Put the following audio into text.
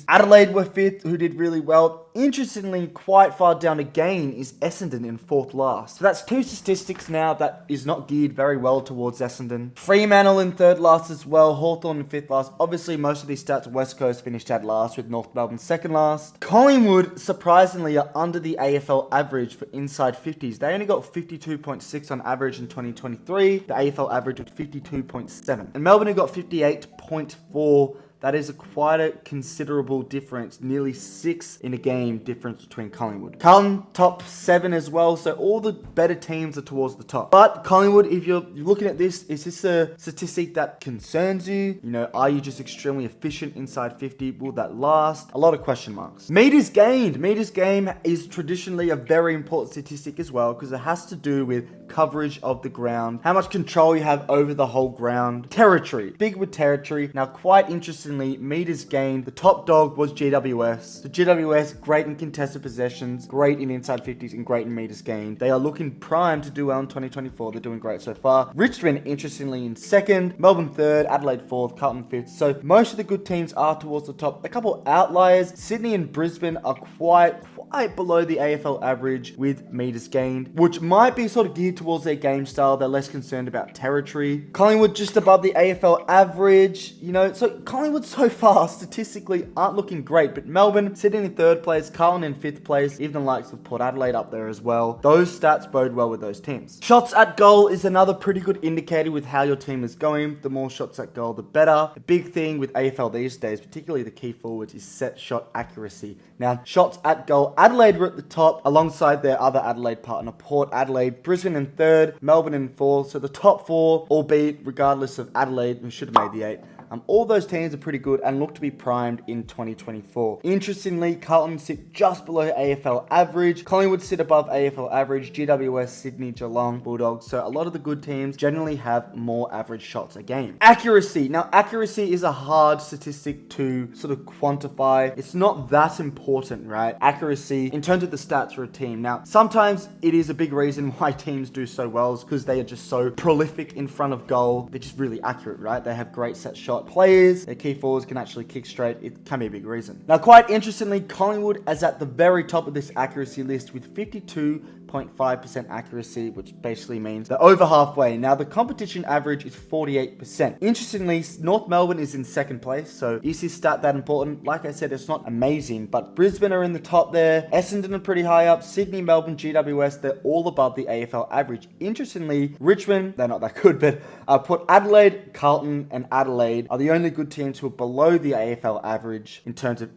Adelaide were 5th, who did really well. Interestingly, quite far down again is Essendon in 4th last. So that's 2 statistics now that is not geared very well towards Essendon. Fremantle in 3rd last as well. Hawthorn in 5th last. Obviously, most of these stats, West Coast finished at last with North Melbourne 2nd last. Collingwood, surprisingly, are under the AFL average for inside 50s. They only got 52.6 on average in 2023. The AFL average was 52.7. And Melbourne have got 58.4. That is quite a considerable difference, nearly 6 in a game difference between Collingwood. Carlton, top 7 as well, so all the better teams are towards the top. But Collingwood, if you're looking at this, is this a statistic that concerns you? You know, are you just extremely efficient inside 50? Will that last? A lot of question marks. Meters gained. Meters gained is traditionally a very important statistic as well, because it has to do with coverage of the ground, how much control you have over the whole ground. Territory. Big with territory. Now, quite interestingly, meters gained, the top dog was GWS. So GWS, great in contested possessions, great in inside 50s, and great in meters gained. They are looking primed to do well in 2024. They're doing great so far. Richmond, interestingly, in 2nd, Melbourne 3rd, Adelaide 4th, Carlton 5th. So most of the good teams are towards the top. A couple outliers, Sydney and Brisbane are quite below the AFL average with meters gained, which might be sort of geared towards their game style. They're less concerned about territory. Collingwood just above the AFL average, you know, so Collingwood so far statistically aren't looking great, but Melbourne sitting in 3rd place, Carlton in 5th place, even the likes of Port Adelaide up there as well. Those stats bode well with those teams. Shots at goal is another pretty good indicator with how your team is going. The more shots at goal, the better. The big thing with AFL these days, particularly the key forwards, is set shot accuracy. Now, shots at goal, Adelaide were at the top alongside their other Adelaide partner, Port Adelaide. Brisbane in 3rd, Melbourne in 4th. So the top 4, albeit regardless of Adelaide, who should have made the 8. All those teams are pretty good and look to be primed in 2024. Interestingly, Carlton sit just below AFL average. Collingwood sit above AFL average. GWS, Sydney, Geelong, Bulldogs. So a lot of the good teams generally have more average shots a game. Accuracy. Now, accuracy is a hard statistic to sort of quantify. It's not that important, right? Accuracy in terms of the stats for a team. Now, sometimes it is a big reason why teams do so well is because they are just so prolific in front of goal. They're just really accurate, right? They have great set shot players, their key forwards can actually kick straight. It can be a big reason. Now, quite interestingly, Collingwood is at the very top of this accuracy list with 52.5% accuracy, which basically means they're over halfway. Now, the competition average is 48%. Interestingly, North Melbourne is in 2nd place, so is this stat that important? Like I said, it's not amazing, but Brisbane are in the top there. Essendon are pretty high up. Sydney, Melbourne, GWS, they're all above the AFL average. Interestingly, Richmond, they're not that good, but Port Adelaide, Carlton, and Adelaide are the only good teams who are below the AFL average in terms of